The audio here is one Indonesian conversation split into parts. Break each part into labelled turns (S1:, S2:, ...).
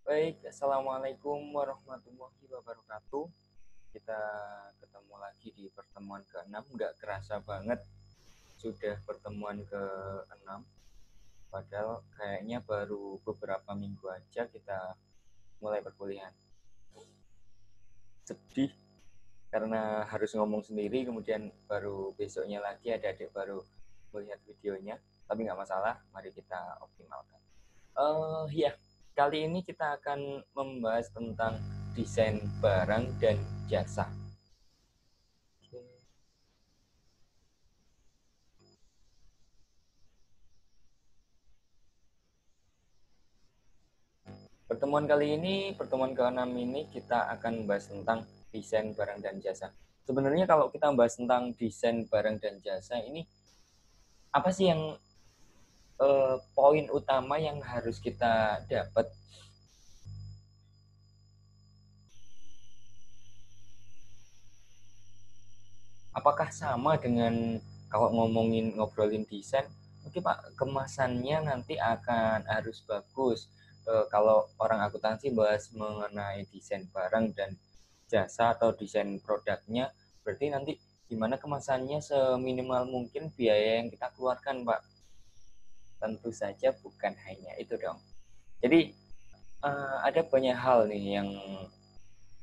S1: Baik, Assalamualaikum warahmatullahi wabarakatuh. Kita ketemu lagi di pertemuan ke-6. Nggak kerasa banget sudah pertemuan ke-6. Padahal kayaknya baru beberapa minggu aja kita mulai perkuliahan. Sedih karena harus ngomong sendiri, kemudian baru besoknya lagi ada adik baru melihat videonya. Tapi nggak masalah, mari kita optimalkan. Ya, kali ini kita akan membahas tentang desain barang dan jasa. Pertemuan ke-6 ini kita akan membahas tentang desain barang dan jasa. Sebenarnya kalau kita membahas tentang desain barang dan jasa ini, apa sih yang poin utama yang harus kita dapat? Apakah sama dengan kalau ngobrolin desain? Oke Pak, kemasannya nanti akan harus bagus. Kalau orang akuntansi bahas mengenai desain barang dan jasa atau desain produknya, berarti nanti gimana kemasannya seminimal mungkin biaya yang kita keluarkan, Pak. Tentu saja bukan hanya itu dong. Jadi ada banyak hal nih yang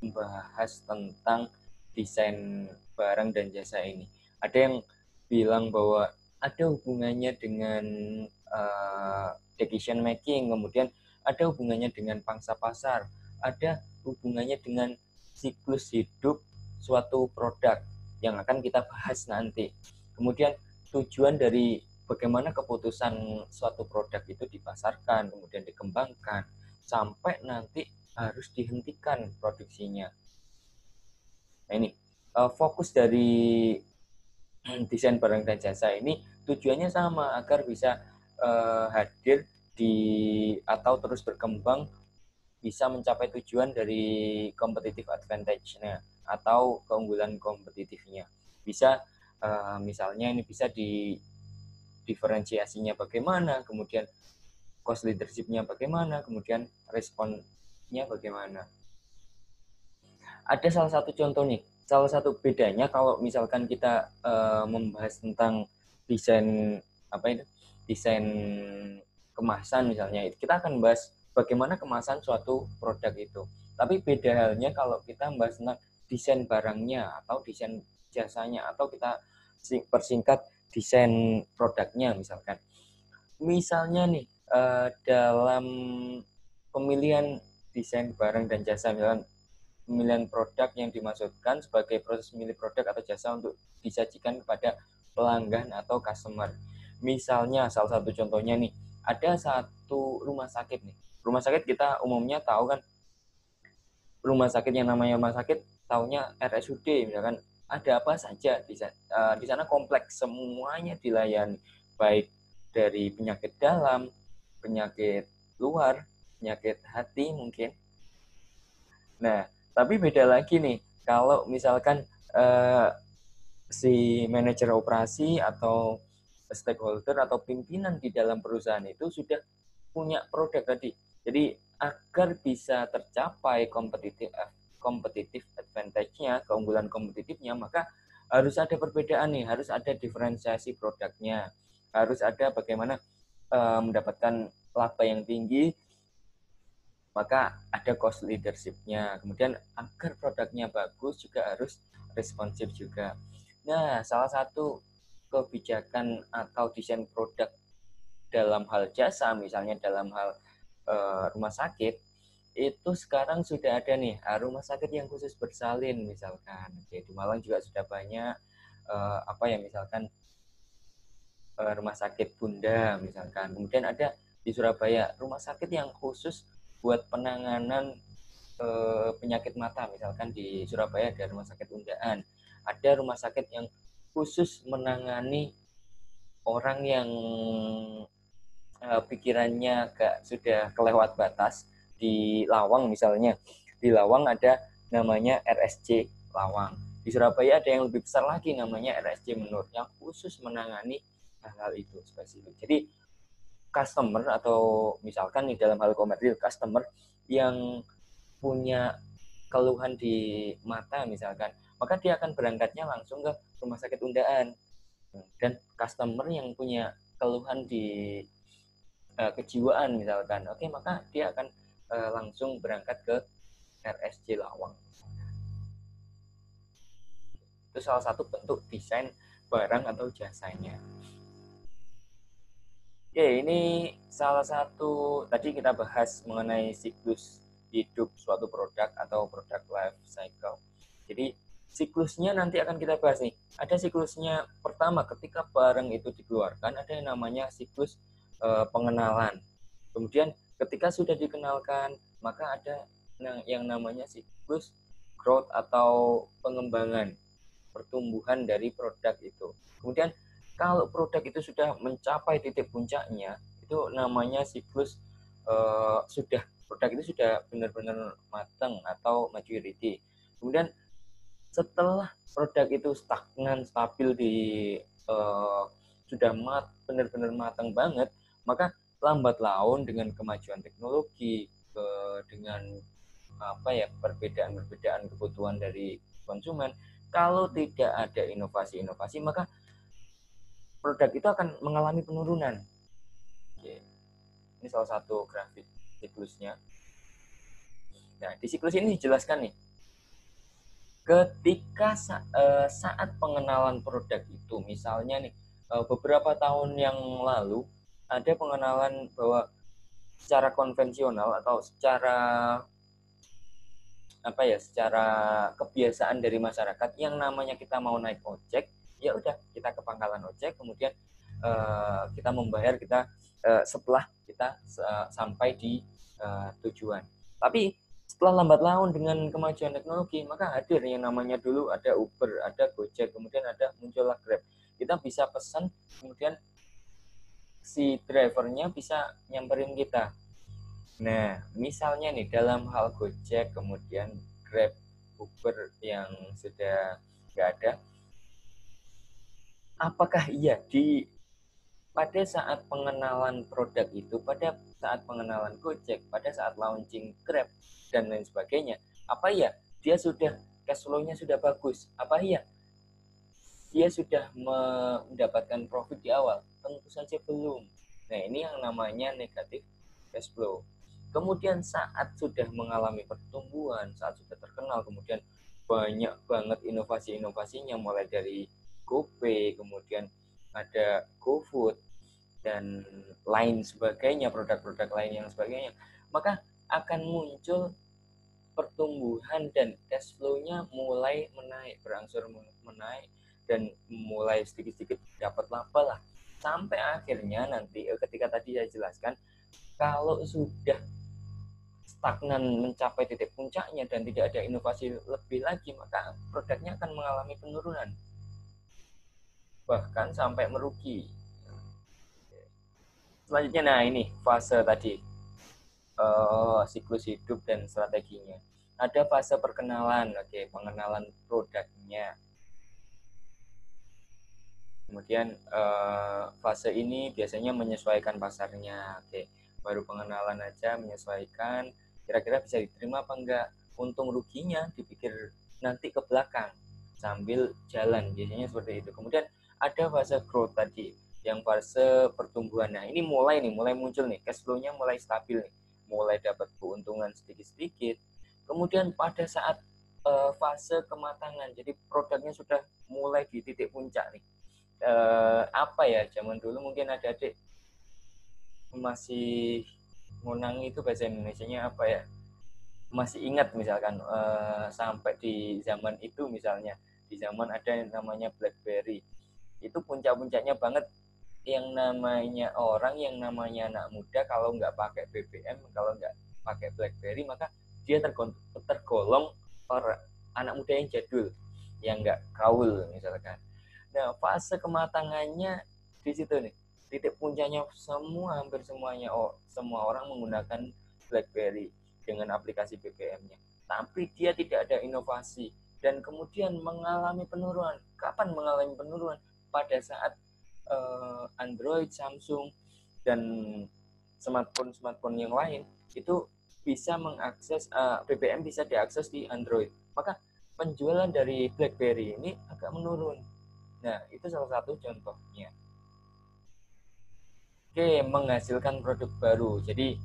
S1: membahas tentang desain barang dan jasa ini. Ada yang bilang bahwa ada hubungannya dengan decision making, kemudian ada hubungannya dengan pangsa pasar, ada hubungannya dengan siklus hidup suatu produk yang akan kita bahas nanti. Kemudian tujuan dari bagaimana keputusan suatu produk itu dipasarkan, kemudian dikembangkan, sampai nanti harus dihentikan produksinya. Nah ini fokus dari desain barang dan jasa ini tujuannya sama agar bisa hadir di atau terus berkembang, bisa mencapai tujuan dari competitive advantage-nya atau keunggulan kompetitifnya. Bisa misalnya ini bisa di diferensiasinya bagaimana, kemudian cost leadership-nya bagaimana, kemudian responnya bagaimana. Ada salah satu contoh nih, salah satu bedanya kalau misalkan kita membahas tentang desain apa itu, desain kemasan misalnya, kita akan bahas bagaimana kemasan suatu produk itu. Tapi beda halnya kalau kita membahas tentang desain barangnya atau desain jasanya, atau kita persingkat desain produknya misalkan. Misalnya nih dalam pemilihan desain barang dan jasa, misalkan pemilihan produk yang dimaksudkan sebagai proses memilih produk atau jasa untuk disajikan kepada pelanggan atau customer. Misalnya salah satu contohnya nih, ada satu rumah sakit nih. Rumah sakit kita umumnya tahu kan, rumah sakit yang namanya rumah sakit taunya RSUD misalkan, ada apa saja di sana kompleks, semuanya dilayani, baik dari penyakit dalam, penyakit luar, penyakit hati mungkin. Nah, tapi beda lagi nih kalau misalkan uh, si manajer operasi atau stakeholder atau pimpinan di dalam perusahaan itu sudah punya produk tadi. Jadi agar bisa tercapai kompetitif advantage-nya, keunggulan kompetitifnya, maka harus ada perbedaan nih, harus ada diferensiasi produknya, harus ada bagaimana mendapatkan laba yang tinggi, maka ada cost leadership-nya. Kemudian agar produknya bagus juga harus responsif juga. Nah, salah satu kebijakan atau desain produk dalam hal jasa, misalnya dalam hal rumah sakit, itu sekarang sudah ada nih rumah sakit yang khusus bersalin misalkan. Oke, di Malang juga sudah banyak apa ya, misalkan rumah sakit Bunda misalkan. Kemudian ada di Surabaya rumah sakit yang khusus buat penanganan penyakit mata, misalkan di Surabaya ada rumah sakit Undaan. Ada rumah sakit yang khusus menangani orang yang pikirannya agak sudah kelewat batas, di Lawang misalnya. Di Lawang ada namanya RSC Lawang. Di Surabaya ada yang lebih besar lagi namanya RSC Menur, yang khusus menangani hal-hal itu spesifik. Jadi customer atau misalkan nih dalam hal komersil customer yang punya keluhan di mata misalkan, maka dia akan berangkatnya langsung ke rumah sakit undaan. Dan customer yang punya keluhan di kejiwaan misalkan, oke, maka dia akan langsung berangkat ke RSJ Lawang. Itu salah satu bentuk desain barang atau jasanya. Oke, ini salah satu tadi kita bahas mengenai siklus hidup suatu produk atau produk life cycle. Jadi siklusnya nanti akan kita bahas nih. Ada siklusnya pertama ketika barang itu dikeluarkan, ada yang namanya siklus pengenalan. Kemudian ketika sudah dikenalkan, maka ada yang namanya siklus growth atau pengembangan, pertumbuhan dari produk itu. Kemudian kalau produk itu sudah mencapai titik puncaknya, itu namanya siklus produk itu sudah benar-benar matang atau maturity. Kemudian setelah produk itu stagnan, stabil di sudah benar-benar matang banget, maka lambat laun dengan kemajuan teknologi, dengan perbedaan kebutuhan dari konsumen, kalau tidak ada inovasi-inovasi, maka produk itu akan mengalami penurunan. Oke. Ini salah satu grafik siklusnya. Nah, di siklus ini dijelaskan nih, ketika saat pengenalan produk itu, misalnya nih, beberapa tahun yang lalu ada pengenalan bahwa secara konvensional atau secara secara kebiasaan dari masyarakat, yang namanya kita mau naik ojek, ya udah kita ke pangkalan ojek, kemudian kita membayar setelah kita sampai di tujuan. Tapi setelah lambat laun dengan kemajuan teknologi, maka hadir yang namanya dulu ada Uber, ada Gojek, kemudian muncullah Grab. Kita bisa pesan, kemudian si drivernya bisa nyamperin kita. Nah, misalnya nih dalam hal Gojek, kemudian Grab, Uber yang sudah nggak ada, apakah iya pada saat pengenalan produk itu, pada saat pengenalan Gojek, pada saat launching Grab dan lain sebagainya, apa iya dia sudah cash flow-nya sudah bagus? Apa iya dia sudah mendapatkan profit di awal? Tentu saja belum. Nah, ini yang namanya negatif cash flow. Kemudian saat sudah mengalami pertumbuhan, saat sudah terkenal, kemudian banyak banget inovasi-inovasinya, mulai dari GoPay, kemudian ada GoFood, dan lain sebagainya, produk-produk lain yang sebagainya, maka akan muncul pertumbuhan dan cash flow-nya mulai menaik, berangsur menaik, dan mulai sedikit-sedikit dapat laba lah. Sampai akhirnya nanti ketika tadi saya jelaskan, kalau sudah stagnan mencapai titik puncaknya dan tidak ada inovasi lebih lagi, maka produknya akan mengalami penurunan, bahkan sampai merugi. Selanjutnya, nah ini fase tadi, siklus hidup dan strateginya. Ada fase perkenalan, pengenalan produknya. Kemudian fase ini biasanya menyesuaikan pasarnya, baru pengenalan aja menyesuaikan, kira-kira bisa diterima apa enggak, untung ruginya dipikir nanti ke belakang sambil jalan, biasanya seperti itu. Kemudian ada fase growth tadi, yang fase pertumbuhan. Nah, ini mulai muncul nih, cash flow-nya mulai stabil nih, mulai dapat keuntungan sedikit-sedikit. Kemudian pada saat fase kematangan, jadi produknya sudah mulai di titik puncak nih. Zaman dulu mungkin adik-adik masih ngunang itu bahasa Indonesianya apa ya, masih ingat misalkan sampai di zaman itu, misalnya di zaman ada yang namanya BlackBerry, itu puncak-puncaknya banget yang namanya orang, yang namanya anak muda, kalau nggak pakai BBM, kalau nggak pakai BlackBerry, maka dia tergolong anak muda yang jadul, yang nggak gaul misalkan. Nah, fase kematangannya di situ nih, titik puncaknya hampir semua orang menggunakan BlackBerry dengan aplikasi BBM-nya, tapi dia tidak ada inovasi dan kemudian mengalami penurunan. Kapan mengalami penurunan? Pada saat Android, Samsung dan smartphone yang lain itu bisa mengakses BBM bisa diakses di Android, maka penjualan dari BlackBerry ini agak menurun. Nah, itu salah satu contohnya. Oke, menghasilkan produk baru. Jadi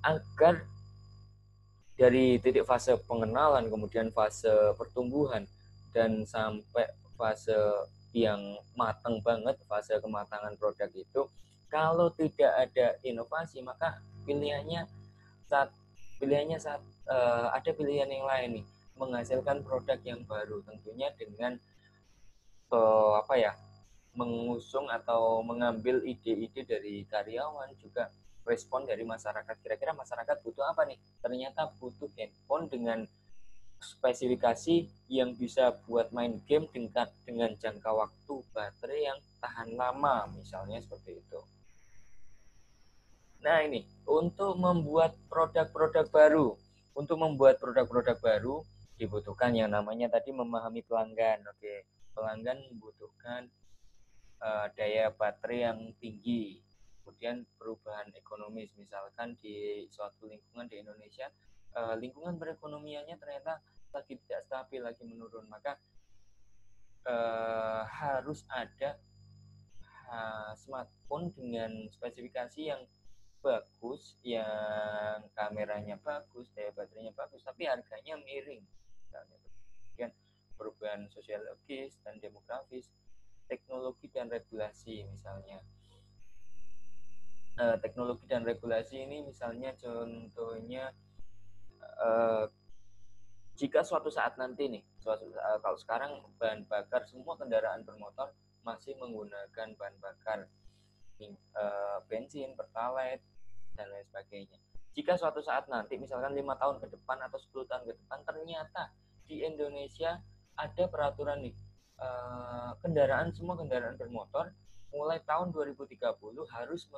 S1: agar dari titik fase pengenalan, kemudian fase pertumbuhan, dan sampai fase yang matang banget, fase kematangan produk itu, kalau tidak ada inovasi, maka pilihannya saat ada pilihan yang lain nih, menghasilkan produk yang baru, tentunya dengan mengusung atau mengambil ide-ide dari karyawan, juga respon dari masyarakat. Kira-kira masyarakat butuh apa nih? Ternyata butuh handphone dengan spesifikasi yang bisa buat main game dengan jangka waktu baterai yang tahan lama, misalnya seperti itu. Nah, ini untuk membuat produk-produk baru dibutuhkan yang namanya tadi memahami pelanggan. Oke, pelanggan membutuhkan daya baterai yang tinggi, kemudian perubahan ekonomis, misalkan di suatu lingkungan di Indonesia, lingkungan perekonomiannya ternyata lagi tidak stabil, lagi menurun, maka harus ada smartphone dengan spesifikasi yang bagus, yang kameranya bagus, daya baterainya bagus, tapi harganya miring. Kemudian perubahan sosiologis dan demografis, teknologi dan regulasi misalnya. Teknologi dan regulasi ini misalnya contohnya jika suatu saat nanti nih, kalau sekarang bahan bakar semua kendaraan bermotor masih menggunakan bahan bakar bensin, pertalite, dan lain sebagainya. Jika suatu saat nanti misalkan 5 tahun ke depan atau 10 tahun ke depan ternyata di Indonesia ada peraturan nih, semua kendaraan bermotor mulai tahun 2030 harus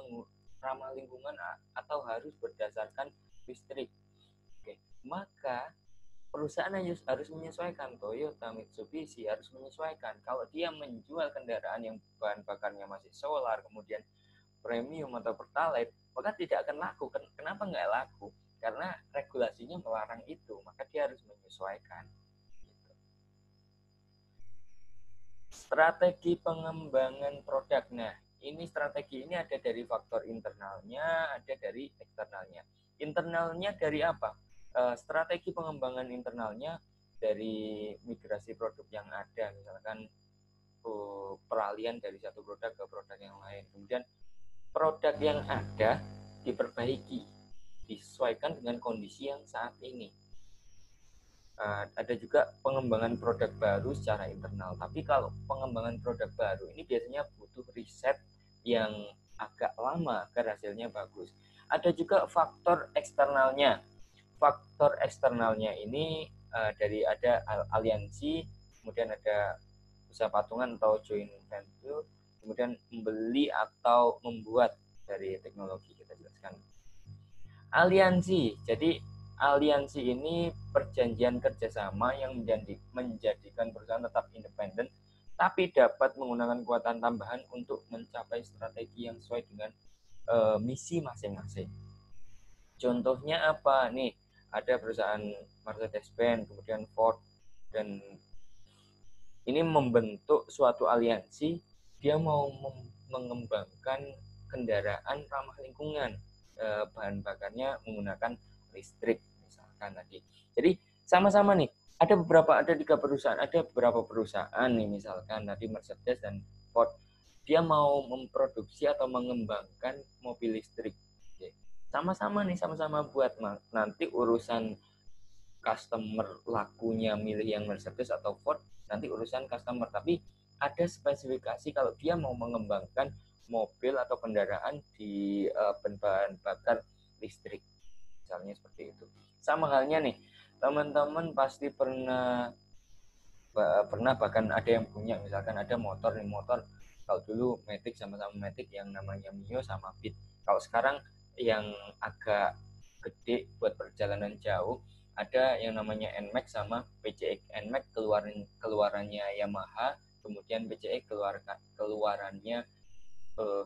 S1: ramah lingkungan atau harus berdasarkan listrik. Oke, maka perusahaan harus menyesuaikan. Toyota, Mitsubishi harus menyesuaikan. Kalau dia menjual kendaraan yang bahan bakarnya masih solar, kemudian premium atau pertalite, maka tidak akan laku. Kenapa nggak laku? Karena regulasinya melarang itu, maka dia harus menyesuaikan. Strategi pengembangan produk. Nah, strategi ini ada dari faktor internalnya, ada dari eksternalnya. Internalnya dari apa? Strategi pengembangan internalnya dari migrasi produk yang ada, misalkan peralihan dari satu produk ke produk yang lain. Kemudian produk yang ada diperbaiki, disesuaikan dengan kondisi yang saat ini. Ada juga pengembangan produk baru secara internal. Tapi kalau pengembangan produk baru ini biasanya butuh riset yang agak lama agar hasilnya bagus. Ada juga faktor eksternalnya. Faktor eksternalnya ini dari ada aliansi, kemudian ada usaha patungan atau joint venture, kemudian membeli atau membuat dari teknologi, kita jelaskan. Aliansi, jadi aliansi ini perjanjian kerjasama yang menjadikan perusahaan tetap independen, tapi dapat menggunakan kekuatan tambahan untuk mencapai strategi yang sesuai dengan misi masing-masing. Contohnya apa? Nih, ada perusahaan Mercedes-Benz, kemudian Ford, dan ini membentuk suatu aliansi. Dia mau mengembangkan kendaraan ramah lingkungan, bahan bakarnya menggunakan listrik misalkan tadi. Jadi sama-sama nih, ada beberapa perusahaan nih, misalkan tadi Mercedes dan Ford, dia mau memproduksi atau mengembangkan mobil listrik. Sama-sama buat nanti urusan customer lakunya milih yang Mercedes atau Ford, nanti urusan customer. Tapi ada spesifikasi kalau dia mau mengembangkan mobil atau kendaraan di bahan bakar listrik, misalnya seperti itu. Sama halnya nih, teman-teman pasti pernah bahkan ada yang punya, misalkan ada motor kalau dulu Matic, sama-sama Matic, yang namanya Mio sama Beat. Kalau sekarang yang agak gede buat perjalanan jauh, ada yang namanya NMAX sama PCX. NMAX keluarannya Yamaha, kemudian PCX keluarannya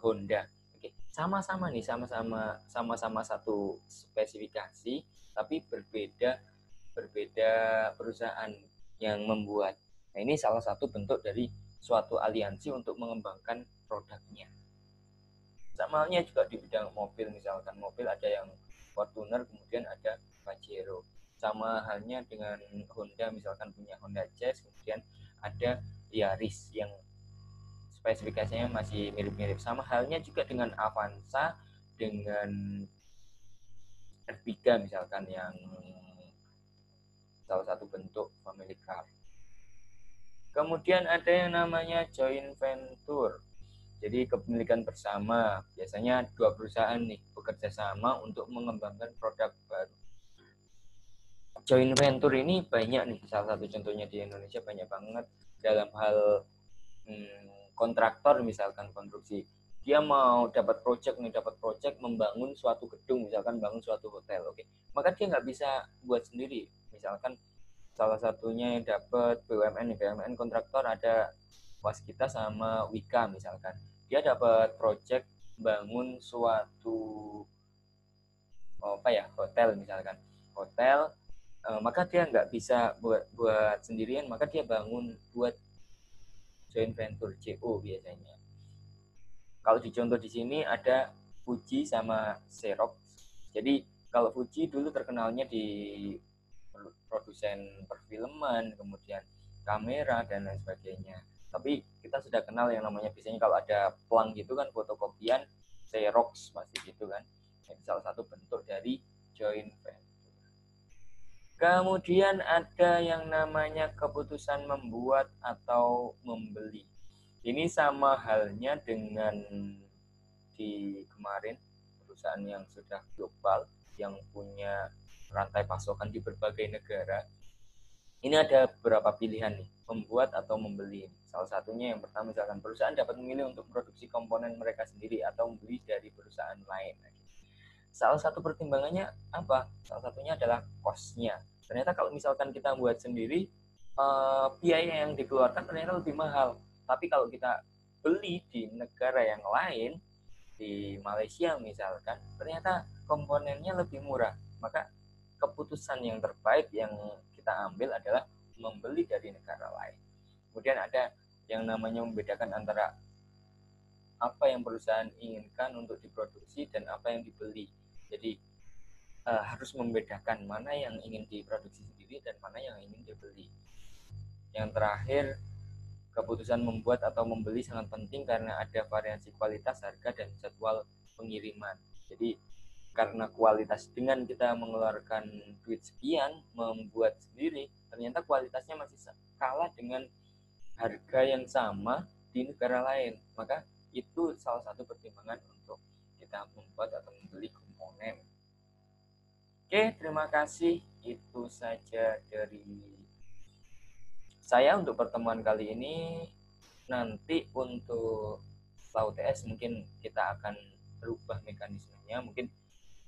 S1: Honda. Oke, sama-sama nih, sama-sama satu spesifikasi, tapi berbeda perusahaan yang membuat. Nah, ini salah satu bentuk dari suatu aliansi untuk mengembangkan produknya. Sama halnya juga di bidang mobil, misalkan mobil ada yang Fortuner, kemudian ada Pajero. Sama halnya dengan Honda, misalkan punya Honda Jazz, kemudian ada Yaris yang spesifikasinya masih mirip-mirip. Sama halnya juga dengan Avanza, dengan R3 misalkan, yang salah satu bentuk family car. Kemudian ada yang namanya joint venture. Jadi kepemilikan bersama, biasanya dua perusahaan nih bekerja sama untuk mengembangkan produk baru. Joint venture ini banyak nih, salah satu contohnya di Indonesia banyak banget dalam hal kontraktor, misalkan konstruksi. Dia mau dapat project membangun suatu gedung, misalkan bangun suatu hotel, oke. Maka dia nggak bisa buat sendiri. Misalkan salah satunya yang dapat BUMN kontraktor ada Waskita sama Wika misalkan. Dia dapat project bangun suatu hotel misalkan. Hotel, maka dia nggak bisa buat sendirian, maka dia bangun buat joint venture, JO biasanya. Kalau dicontoh di sini ada Fuji sama Xerox. Jadi kalau Fuji dulu terkenalnya di produsen perfilman, kemudian kamera dan lain sebagainya. Tapi kita sudah kenal yang namanya, biasanya kalau ada pelang gitu kan, fotokopian, Xerox pasti gitu kan. Ini salah satu bentuk dari joint venture. Kemudian ada yang namanya keputusan membuat atau membeli. Ini sama halnya dengan di kemarin, perusahaan yang sudah global, yang punya rantai pasokan di berbagai negara. Ini ada beberapa pilihan nih, membuat atau membeli. Salah satunya yang pertama, misalkan perusahaan dapat memilih untuk produksi komponen mereka sendiri atau membeli dari perusahaan lain. Salah satu pertimbangannya apa? Salah satunya adalah cost-nya. Ternyata kalau misalkan kita buat sendiri, biaya yang dikeluarkan ternyata lebih mahal. Tapi kalau kita beli di negara yang lain, di Malaysia misalkan, ternyata komponennya lebih murah. Maka keputusan yang terbaik yang kita ambil adalah membeli dari negara lain. Kemudian ada yang namanya membedakan antara apa yang perusahaan inginkan untuk diproduksi dan apa yang dibeli. Jadi harus membedakan mana yang ingin diproduksi sendiri dan mana yang ingin dibeli. Yang terakhir, keputusan membuat atau membeli sangat penting karena ada variasi kualitas, harga, dan jadwal pengiriman. Jadi karena kualitas, dengan kita mengeluarkan duit sekian membuat sendiri, ternyata kualitasnya masih kalah dengan harga yang sama di negara lain. Maka itu salah satu pertimbangan untuk kita membuat atau membeli komponen. Oke, terima kasih. Itu saja dari saya untuk pertemuan kali ini. Nanti untuk UTS mungkin kita akan berubah mekanismenya. Mungkin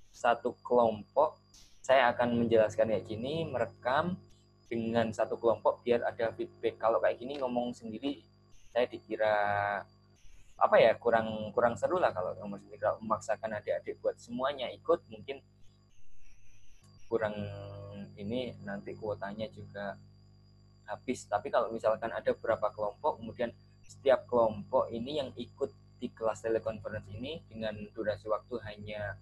S1: satu kelompok saya akan menjelaskan kayak gini, merekam dengan satu kelompok biar ada feedback. Kalau kayak gini ngomong sendiri, saya dikira kurang seru lah kalau ngomong sendiri. Kalau memaksakan adik-adik buat semuanya ikut, mungkin kurang ini, nanti kuotanya juga habis. Tapi kalau misalkan ada beberapa kelompok, kemudian setiap kelompok ini yang ikut di kelas telekonferensi ini dengan durasi waktu hanya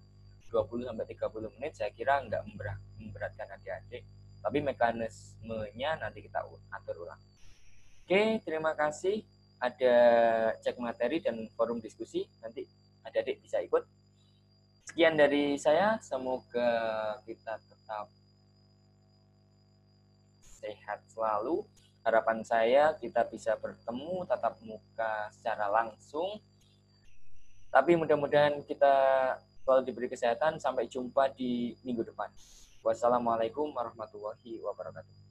S1: 20-30 menit, saya kira nggak memberatkan adik-adik. Tapi mekanismenya nanti kita atur ulang. Oke, terima kasih. Ada cek materi dan forum diskusi, nanti adik-adik bisa ikut. Sekian dari saya, semoga kita tetap sehat selalu. Harapan saya kita bisa bertemu tatap muka secara langsung. Tapi mudah-mudahan kita selalu diberi kesehatan. Sampai jumpa di minggu depan. Wassalamualaikum warahmatullahi wabarakatuh.